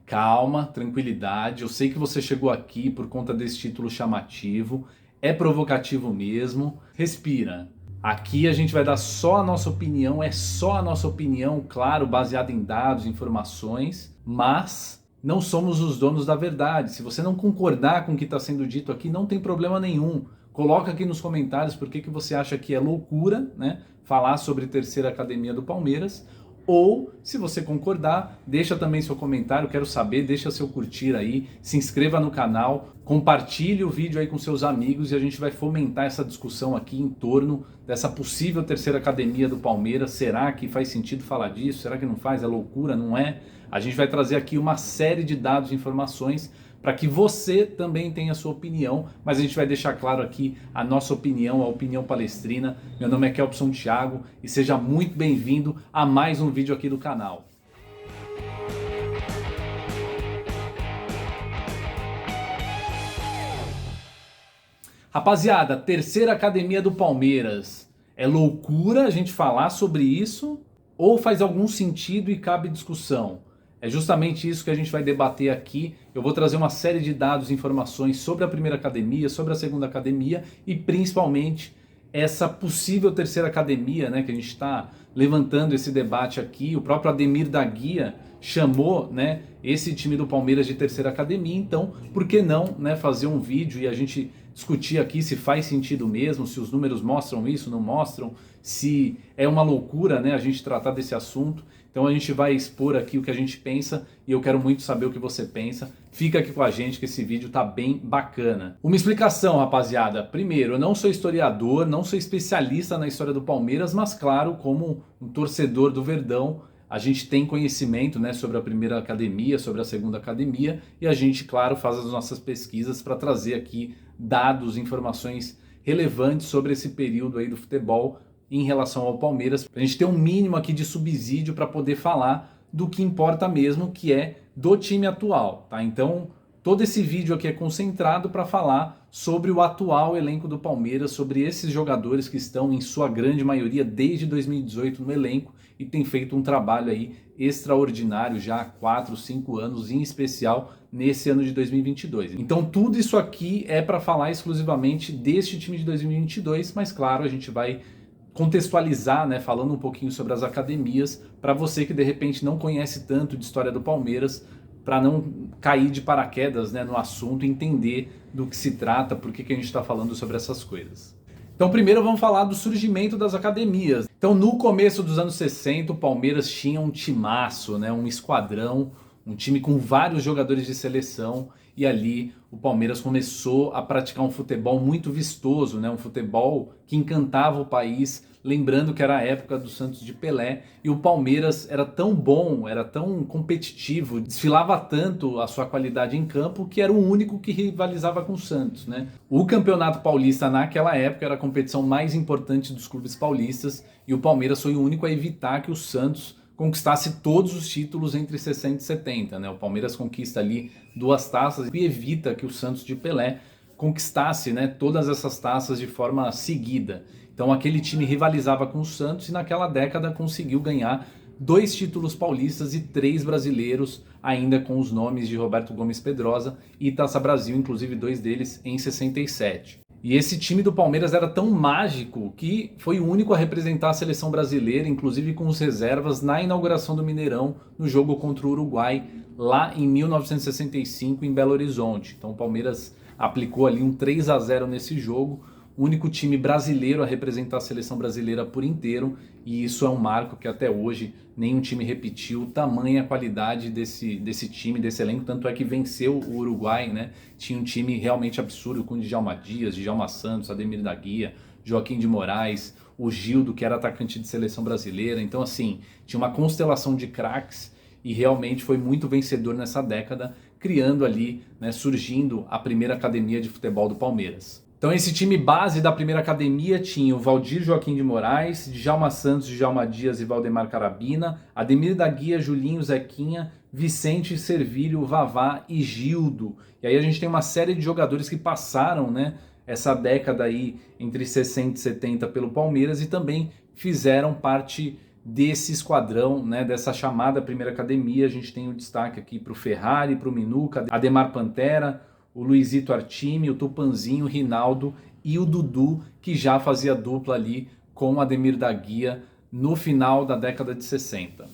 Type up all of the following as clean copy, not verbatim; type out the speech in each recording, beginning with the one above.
Calma, tranquilidade. Eu sei que você chegou aqui por conta desse título chamativo. É provocativo mesmo. Respira. Aqui a gente vai dar só a nossa opinião, é só a nossa opinião, claro, baseada em dados, informações, mas não somos os donos da verdade. Se você não concordar com o que está sendo dito aqui, não tem problema nenhum. Coloca aqui nos comentários por que você acha que é loucura, né, falar sobre terceira academia do Palmeiras. Ou, se você concordar, deixa também seu comentário, quero saber, deixa seu curtir aí, se inscreva no canal, compartilhe o vídeo aí com seus amigos e a gente vai fomentar essa discussão aqui em torno dessa possível terceira academia do Palmeiras. Será que faz sentido falar disso? Será que não faz? É loucura? Não é? A gente vai trazer aqui uma série de dados e informações para que você também tenha a sua opinião, mas a gente vai deixar claro aqui a nossa opinião, a opinião palestrina. Meu nome é Kelpson Thiago e seja muito bem-vindo a mais um vídeo aqui do canal. Rapaziada, terceira academia do Palmeiras. É loucura a gente falar sobre isso ou faz algum sentido e cabe discussão? É justamente isso que a gente vai debater aqui. Eu vou trazer uma série de dados e informações sobre a primeira academia, sobre a segunda academia e principalmente essa possível terceira academia, né, que a gente está levantando esse debate aqui. O próprio Ademir da Guia chamou, né, esse time do Palmeiras de terceira academia, então por que não, né, fazer um vídeo e a gente discutir aqui se faz sentido mesmo, se os números mostram isso, não mostram, se é uma loucura, né, a gente tratar desse assunto. Então a gente vai expor aqui o que a gente pensa e eu quero muito saber o que você pensa. Fica aqui com a gente que esse vídeo tá bem bacana. Uma explicação, rapaziada. Primeiro, eu não sou historiador, não sou especialista na história do Palmeiras, mas claro, como um torcedor do Verdão, a gente tem conhecimento, né, sobre a primeira academia, sobre a segunda academia e a gente, claro, faz as nossas pesquisas para trazer aqui dados, informações relevantes sobre esse período aí do futebol em relação ao Palmeiras, para a gente ter um mínimo aqui de subsídio para poder falar do que importa mesmo, que é do time atual, tá? Então, todo esse vídeo aqui é concentrado para falar sobre o atual elenco do Palmeiras, sobre esses jogadores que estão, em sua grande maioria, desde 2018 no elenco e tem feito um trabalho aí extraordinário já há 4, 5 anos, em especial nesse ano de 2022. Então tudo isso aqui é para falar exclusivamente deste time de 2022, mas claro, a gente vai contextualizar, né, falando um pouquinho sobre as academias, para você que de repente não conhece tanto de história do Palmeiras, para não cair de paraquedas, né, no assunto, entender do que se trata, por que a gente está falando sobre essas coisas. Então primeiro vamos falar do surgimento das academias. Então no começo dos anos 60 o Palmeiras tinha um timaço, né, um esquadrão, um time com vários jogadores de seleção e ali o Palmeiras começou a praticar um futebol muito vistoso, né, um futebol que encantava o país, lembrando que era a época do Santos de Pelé e o Palmeiras era tão bom, era tão competitivo, desfilava tanto a sua qualidade em campo que era o único que rivalizava com o Santos, né? O Campeonato Paulista naquela época era a competição mais importante dos clubes paulistas e o Palmeiras foi o único a evitar que o Santos conquistasse todos os títulos entre 60 e 70, né? O Palmeiras conquista ali 2 taças e evita que o Santos de Pelé conquistasse, né, todas essas taças de forma seguida. Então aquele time rivalizava com o Santos e naquela década conseguiu ganhar 2 títulos paulistas e 3 brasileiros, ainda com os nomes de Roberto Gomes Pedrosa e Taça Brasil, inclusive 2 deles em 67. E esse time do Palmeiras era tão mágico que foi o único a representar a seleção brasileira, inclusive com os reservas, na inauguração do Mineirão, no jogo contra o Uruguai, lá em 1965, em Belo Horizonte. Então o Palmeiras aplicou ali um 3-0 nesse jogo, o único time brasileiro a representar a seleção brasileira por inteiro, e isso é um marco que até hoje nenhum time repetiu, tamanha qualidade desse time, desse elenco, tanto é que venceu o Uruguai, né? Tinha um time realmente absurdo com Djalma Dias, Djalma Santos, Ademir da Guia, Joaquim de Moraes, o Gildo, que era atacante de seleção brasileira, então assim, tinha uma constelação de craques e realmente foi muito vencedor nessa década, criando ali, né, surgindo a primeira academia de futebol do Palmeiras. Então esse time base da primeira academia tinha o Valdir Joaquim de Moraes, Djalma Santos, Djalma Dias e Valdemar Carabina, Ademir da Guia, Julinho, Zequinha, Vicente, Servílio, Vavá e Gildo. E aí a gente tem uma série de jogadores que passaram, né, essa década aí entre 60 e 70 pelo Palmeiras e também fizeram parte desse esquadrão, né, dessa chamada primeira academia. A gente tem o destaque aqui para o Ferrari, para o Minuca, Ademar Pantera, o Luizito Artime, o Tupanzinho, o Rinaldo e o Dudu, que já fazia dupla ali com o Ademir da Guia no final da década de 60.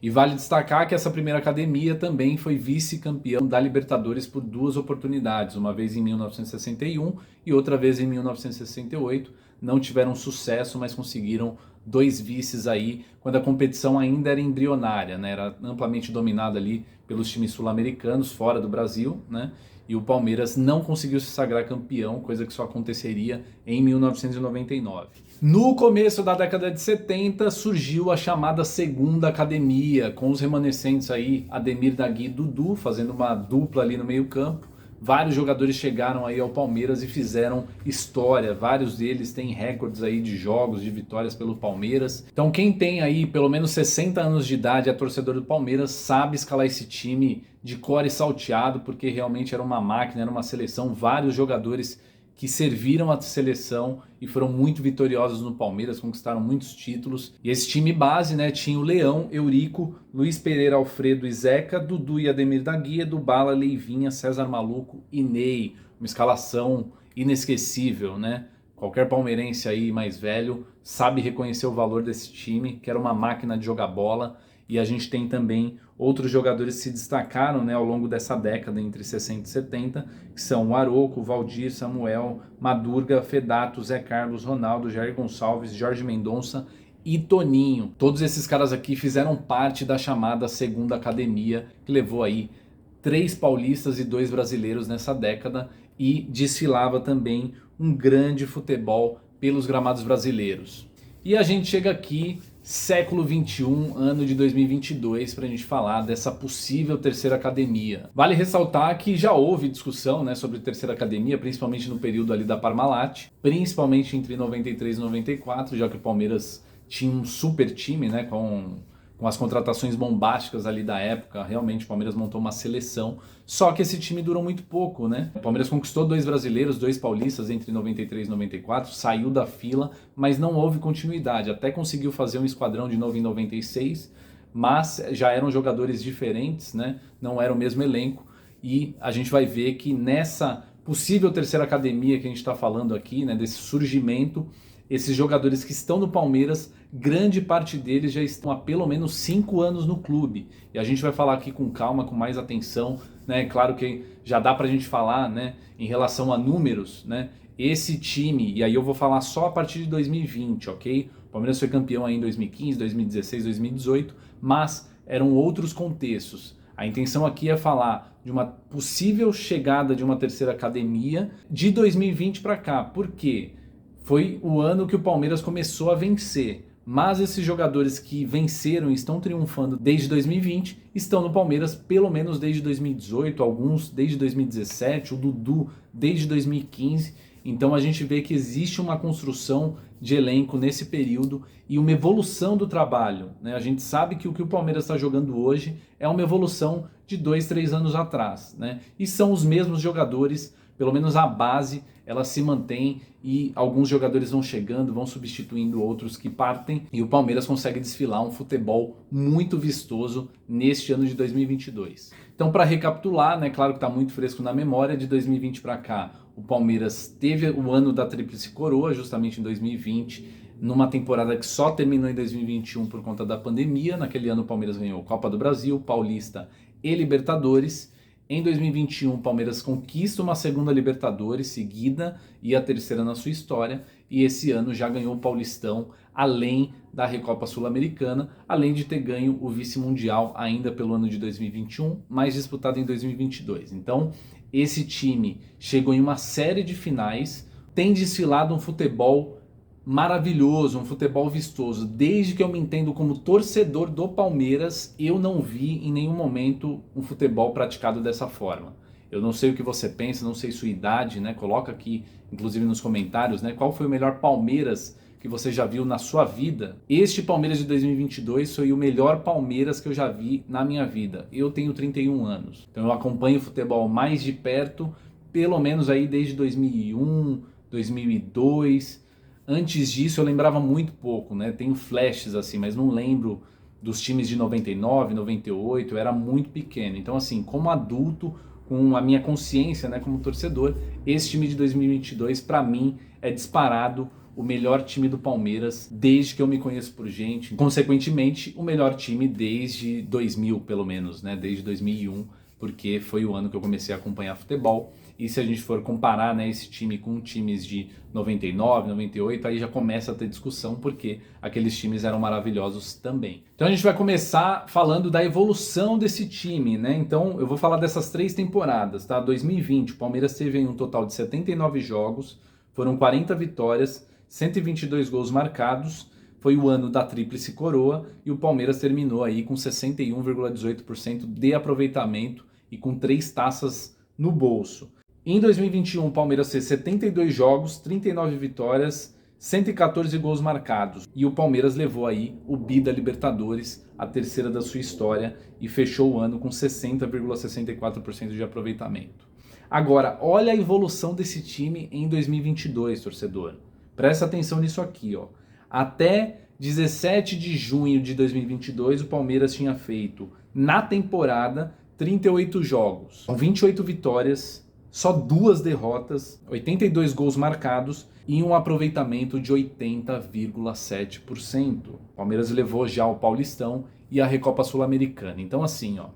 E vale destacar que essa primeira academia também foi vice-campeão da Libertadores por 2 oportunidades, uma vez em 1961 e outra vez em 1968. Não tiveram sucesso, mas conseguiram 2 vices aí, quando a competição ainda era embrionária, né? Era amplamente dominada ali pelos times sul-americanos, fora do Brasil, né? E o Palmeiras não conseguiu se sagrar campeão, coisa que só aconteceria em 1999. No começo da década de 70 surgiu a chamada segunda academia, com os remanescentes aí, Ademir da Guia e Dudu, fazendo uma dupla ali no meio campo. Vários jogadores chegaram aí ao Palmeiras e fizeram história, vários deles têm recordes aí de jogos, de vitórias pelo Palmeiras. Então quem tem aí pelo menos 60 anos de idade, é torcedor do Palmeiras, sabe escalar esse time de cor e salteado, porque realmente era uma máquina, era uma seleção, vários jogadores que serviram a seleção e foram muito vitoriosos no Palmeiras, conquistaram muitos títulos. E esse time base, né, tinha o Leão, Eurico, Luiz Pereira, Alfredo e Zeca, Dudu e Ademir da Guia, do Bala, Leivinha, César Maluco e Ney. Uma escalação inesquecível, né? Qualquer palmeirense aí mais velho sabe reconhecer o valor desse time, que era uma máquina de jogar bola. E a gente tem também outros jogadores que se destacaram, né, ao longo dessa década, entre 60 e 70, que são o Aroco, Valdir, Samuel, Madurga, Fedato, Zé Carlos, Ronaldo, Jair Gonçalves, Jorge Mendonça e Toninho. Todos esses caras aqui fizeram parte da chamada segunda academia, que levou aí 3 paulistas e 2 brasileiros nessa década, e desfilava também um grande futebol pelos gramados brasileiros. E a gente chega aqui, século 21, ano de 2022, para a gente falar dessa possível terceira academia. Vale ressaltar que já houve discussão, né, sobre terceira academia, principalmente no período ali da Parmalat, principalmente entre 93 e 94, já que o Palmeiras tinha um super time, né, com as contratações bombásticas ali da época. Realmente o Palmeiras montou uma seleção, só que esse time durou muito pouco, né? O Palmeiras conquistou 2 brasileiros, 2 paulistas entre 93 e 94, saiu da fila, mas não houve continuidade. Até conseguiu fazer um esquadrão de novo em 96, mas já eram jogadores diferentes, né? Não era o mesmo elenco, e a gente vai ver que nessa possível terceira academia que a gente está falando aqui, né, desse surgimento, esses jogadores que estão no Palmeiras, grande parte deles já estão há pelo menos 5 anos no clube. E a gente vai falar aqui com calma, com mais atenção, né? Claro que já dá pra gente falar, né, em relação a números, né? Esse time, e aí eu vou falar só a partir de 2020, ok? O Palmeiras foi campeão aí em 2015, 2016, 2018, mas eram outros contextos. A intenção aqui é falar de uma possível chegada de uma terceira academia de 2020 para cá. Por quê? Foi o ano que o Palmeiras começou a vencer, mas esses jogadores que venceram e estão triunfando desde 2020 estão no Palmeiras pelo menos desde 2018, alguns desde 2017, o Dudu desde 2015. Então a gente vê que existe uma construção de elenco nesse período e uma evolução do trabalho, né? A gente sabe que o Palmeiras está jogando hoje é uma evolução de 2, 3 anos atrás, né? E são os mesmos jogadores, pelo menos a base, ela se mantém, e alguns jogadores vão chegando, vão substituindo outros que partem, e o Palmeiras consegue desfilar um futebol muito vistoso neste ano de 2022. Então, para recapitular, né, claro que está muito fresco na memória, de 2020 para cá, o Palmeiras teve o ano da Tríplice Coroa, justamente em 2020, numa temporada que só terminou em 2021 por conta da pandemia. Naquele ano o Palmeiras ganhou Copa do Brasil, Paulista e Libertadores. Em 2021, o Palmeiras conquista uma segunda Libertadores seguida e a terceira na sua história. E esse ano já ganhou o Paulistão, além da Recopa Sul-Americana, além de ter ganho o vice-mundial ainda pelo ano de 2021, mais disputado em 2022. Então, esse time chegou em uma série de finais, tem desfilado um futebol maravilhoso, um futebol vistoso. Desde que eu me entendo como torcedor do Palmeiras, eu não vi em nenhum momento um futebol praticado dessa forma. Eu não sei o que você pensa, não sei sua idade, né? Coloca aqui, inclusive nos comentários, né? Qual foi o melhor Palmeiras que você já viu na sua vida? Este Palmeiras de 2022 foi o melhor Palmeiras que eu já vi na minha vida. Eu tenho 31 anos, então eu acompanho o futebol mais de perto, pelo menos aí desde 2001, 2002... Antes disso eu lembrava muito pouco, né? Tenho flashes assim, mas não lembro dos times de 99, 98, eu era muito pequeno. Então assim, como adulto, com a minha consciência, né, como torcedor, esse time de 2022 para mim é disparado o melhor time do Palmeiras desde que eu me conheço por gente. Consequentemente, o melhor time desde 2000, pelo menos, né? Desde 2001, porque foi o ano que eu comecei a acompanhar futebol. E se a gente for comparar, né, esse time com times de 99, 98, aí já começa a ter discussão, porque aqueles times eram maravilhosos também. Então a gente vai começar falando da evolução desse time, né? Então eu vou falar dessas 3 temporadas, tá? 2020, o Palmeiras teve aí um total de 79 jogos, foram 40 vitórias, 122 gols marcados, foi o ano da tríplice coroa e o Palmeiras terminou aí com 61,18% de aproveitamento e com 3 taças no bolso. Em 2021, o Palmeiras fez 72 jogos, 39 vitórias, 114 gols marcados. E o Palmeiras levou aí o bi da Libertadores, a terceira da sua história, e fechou o ano com 60,64% de aproveitamento. Agora, olha a evolução desse time em 2022, torcedor. Presta atenção nisso aqui, ó. Até 17 de junho de 2022, o Palmeiras tinha feito, na temporada, 38 jogos, com 28 vitórias, só 2 derrotas, 82 gols marcados e um aproveitamento de 80,7%. O Palmeiras levou já o Paulistão e a Recopa Sul-Americana. Então assim, ó,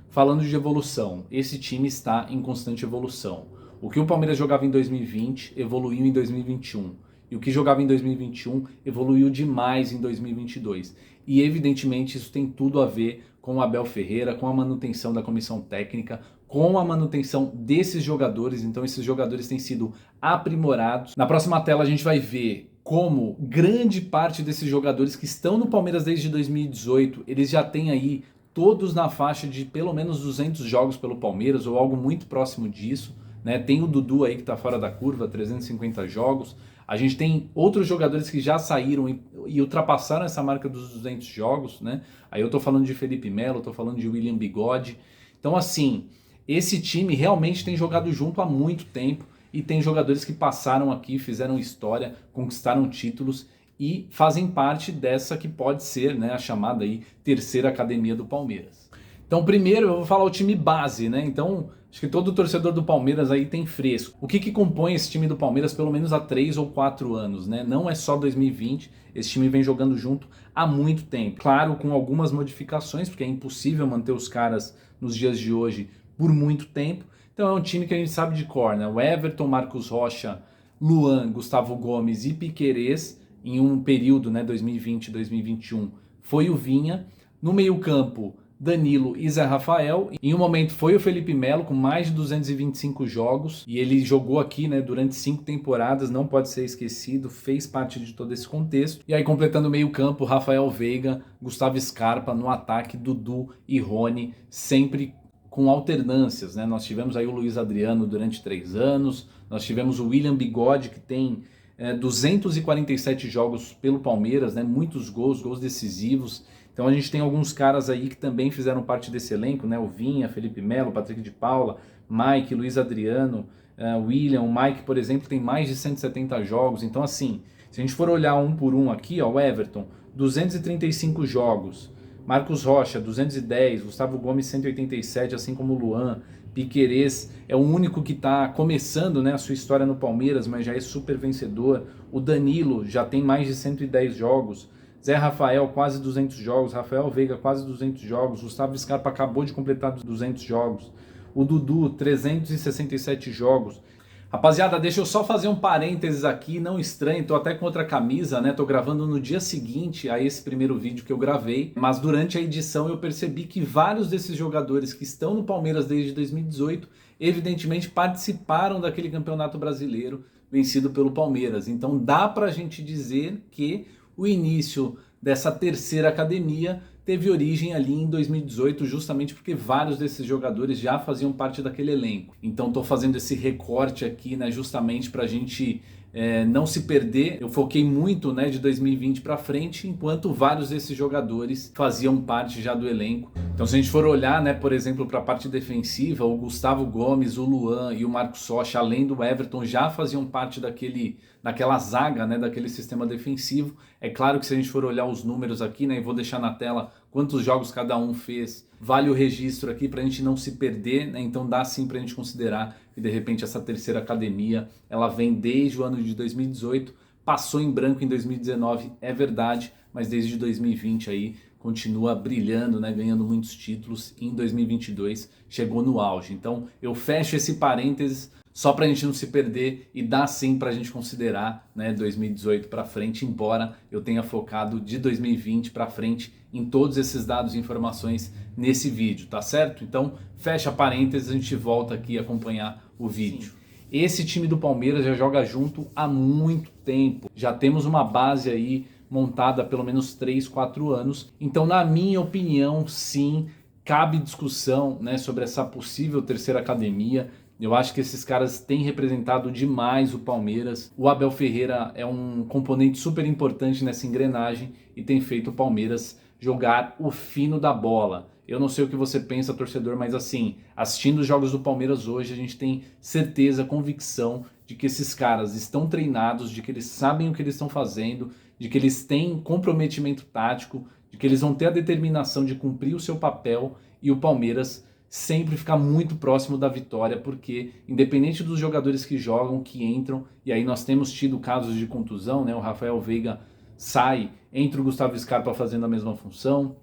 falando de evolução, esse time está em constante evolução. O que o Palmeiras jogava em 2020 evoluiu em 2021. E o que jogava em 2021 evoluiu demais em 2022. E evidentemente isso tem tudo a ver com o Abel Ferreira, com a manutenção da comissão técnica, com a manutenção desses jogadores. Então esses jogadores têm sido aprimorados. Na próxima tela a gente vai ver como grande parte desses jogadores que estão no Palmeiras desde 2018, eles já têm aí todos na faixa de pelo menos 200 jogos pelo Palmeiras ou algo muito próximo disso, né? Tem o Dudu aí que está fora da curva, 350 jogos. A gente tem outros jogadores que já saíram e ultrapassaram essa marca dos 200 jogos, né? Aí eu tô falando de Felipe Melo, tô falando de William Bigode. Então assim, esse time realmente tem jogado junto há muito tempo e tem jogadores que passaram aqui, fizeram história, conquistaram títulos e fazem parte dessa que pode ser, né, a chamada aí terceira academia do Palmeiras. Então primeiro eu vou falar o time base, né? Então acho que todo torcedor do Palmeiras aí tem fresco. O que compõe esse time do Palmeiras pelo menos há 3 ou 4 anos, né? Não é só 2020, esse time vem jogando junto há muito tempo. Claro, com algumas modificações, porque é impossível manter os caras nos dias de hoje por muito tempo. Então é um time que a gente sabe de cor, né? O Everton, Marcos Rocha, Luan, Gustavo Gomes e Piquerez, em um período, né, 2020, 2021, foi o Vinha. No meio-campo, Danilo e Zé Rafael. Em um momento foi o Felipe Melo com mais de 225 jogos e ele jogou aqui, né, durante 5 temporadas, não pode ser esquecido, fez parte de todo esse contexto. E aí completando o meio-campo, Rafael Veiga, Gustavo Scarpa no ataque, Dudu e Rony, sempre com alternâncias, né? Nós tivemos aí o Luiz Adriano durante 3 anos, nós tivemos o William Bigode que tem 247 jogos pelo Palmeiras, né? Muitos gols, gols decisivos. Então a gente tem alguns caras aí que também fizeram parte desse elenco, né? O Vinha, Felipe Melo, Patrick de Paula, Mike, Luiz Adriano, William. O Mike, por exemplo, tem mais de 170 jogos. Então assim, se a gente for olhar um por um aqui, ó, o Everton, 235 jogos. Marcos Rocha, 210, Gustavo Gomes, 187, assim como o Luan. Piquerez é o único que está começando, né, a sua história no Palmeiras, mas já é super vencedor. O Danilo já tem mais de 110 jogos. Zé Rafael, quase 200 jogos. Rafael Veiga, quase 200 jogos. Gustavo Scarpa acabou de completar 200 jogos. O Dudu, 367 jogos. Rapaziada, deixa eu só fazer um parênteses aqui, não estranho, tô até com outra camisa, né? Tô gravando no dia seguinte a esse primeiro vídeo que eu gravei, mas durante a edição eu percebi que vários desses jogadores que estão no Palmeiras desde 2018, evidentemente participaram daquele Campeonato Brasileiro vencido pelo Palmeiras. Então dá pra gente dizer que o início dessa terceira academia teve origem ali em 2018, justamente porque vários desses jogadores já faziam parte daquele elenco. Então estou fazendo esse recorte aqui, né, justamente para a gente não se perder. Eu foquei muito, né, de 2020 para frente, enquanto vários desses jogadores faziam parte já do elenco. Então, se a gente for olhar, né, por exemplo, para a parte defensiva, o Gustavo Gomes, o Luan e o Marcos Rocha, além do Everton, já faziam parte daquela zaga, né, daquele sistema defensivo. É claro que se a gente for olhar os números aqui, né, e vou deixar na tela quantos jogos cada um fez, vale o registro aqui para a gente não se perder, né? Então dá sim para a gente considerar que de repente essa terceira academia, ela vem desde o ano de 2018, passou em branco em 2019, é verdade, mas desde 2020 aí continua brilhando, né, ganhando muitos títulos. Em 2022 chegou no auge. Então eu fecho esse parênteses só para a gente não se perder e dá sim para a gente considerar, né, 2018 para frente, embora eu tenha focado de 2020 para frente em todos esses dados e informações nesse vídeo, tá certo? Então fecha parênteses, a gente volta aqui a acompanhar o vídeo. Sim. Esse time do Palmeiras já joga junto há muito tempo, já temos uma base aí montada há pelo menos 3, 4 anos. Então, na minha opinião, sim, cabe discussão, né, sobre essa possível terceira academia. Eu acho que esses caras têm representado demais o Palmeiras. O Abel Ferreira é um componente super importante nessa engrenagem e tem feito o Palmeiras jogar o fino da bola. Eu não sei o que você pensa, torcedor, mas assim, assistindo os jogos do Palmeiras hoje, a gente tem certeza, convicção de que esses caras estão treinados, de que eles sabem o que eles estão fazendo, de que eles têm comprometimento tático, de que eles vão ter a determinação de cumprir o seu papel, e o Palmeiras sempre ficar muito próximo da vitória, porque independente dos jogadores que jogam, que entram, e aí nós temos tido casos de contusão, né? O Rafael Veiga sai, entra o Gustavo Scarpa fazendo a mesma função,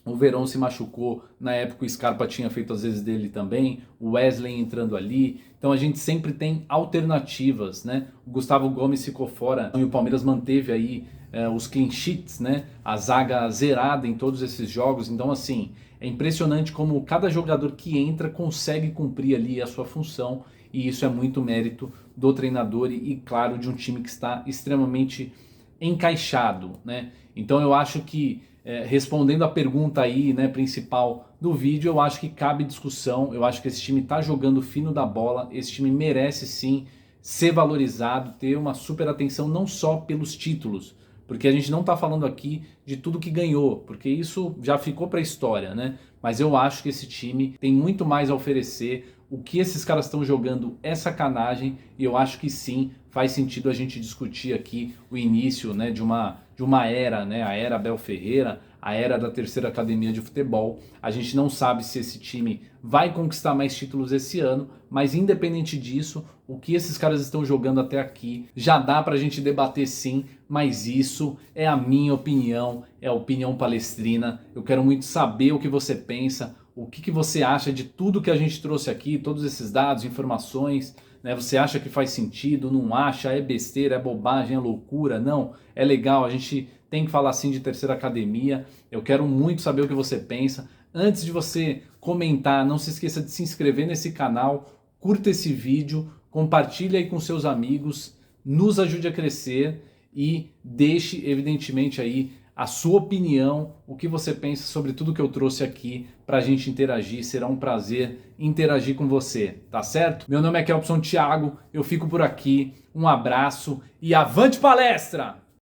o Verón se machucou, na época o Scarpa tinha feito às vezes dele também, o Wesley entrando ali, então a gente sempre tem alternativas, né? O Gustavo Gomes ficou fora e o Palmeiras manteve aí os clean sheets, né? A zaga zerada em todos esses jogos, então assim, é impressionante como cada jogador que entra consegue cumprir ali a sua função, e isso é muito mérito do treinador e claro, de um time que está extremamente encaixado, né? Então eu acho que, respondendo a pergunta aí, né, principal do vídeo, eu acho que cabe discussão, eu acho que esse time está jogando fino da bola, esse time merece sim ser valorizado, ter uma super atenção não só pelos títulos, porque a gente não está falando aqui de tudo que ganhou, porque isso já ficou para a história, né? Mas eu acho que esse time tem muito mais a oferecer. O que esses caras estão jogando é sacanagem, e eu acho que sim, faz sentido a gente discutir aqui o início, né, de uma era, né, a era Abel Ferreira, a era da terceira academia de futebol. A gente não sabe se esse time vai conquistar mais títulos esse ano, mas independente disso, o que esses caras estão jogando até aqui já dá pra gente debater sim, mas isso é a minha opinião, é a opinião palestrina. Eu quero muito saber o que você pensa, o que você acha de tudo que a gente trouxe aqui, todos esses dados, informações, né? Você acha que faz sentido, não acha, é besteira, é bobagem, é loucura? Não, é legal, a gente tem que falar sim de terceira academia. Eu quero muito saber o que você pensa. Antes de você comentar, não se esqueça de se inscrever nesse canal, curta esse vídeo, compartilhe aí com seus amigos, nos ajude a crescer e deixe evidentemente aí a sua opinião, o que você pensa sobre tudo que eu trouxe aqui para a gente interagir. Será um prazer interagir com você, tá certo? Meu nome é Kelpson Thiago, eu fico por aqui, um abraço e avante palestra!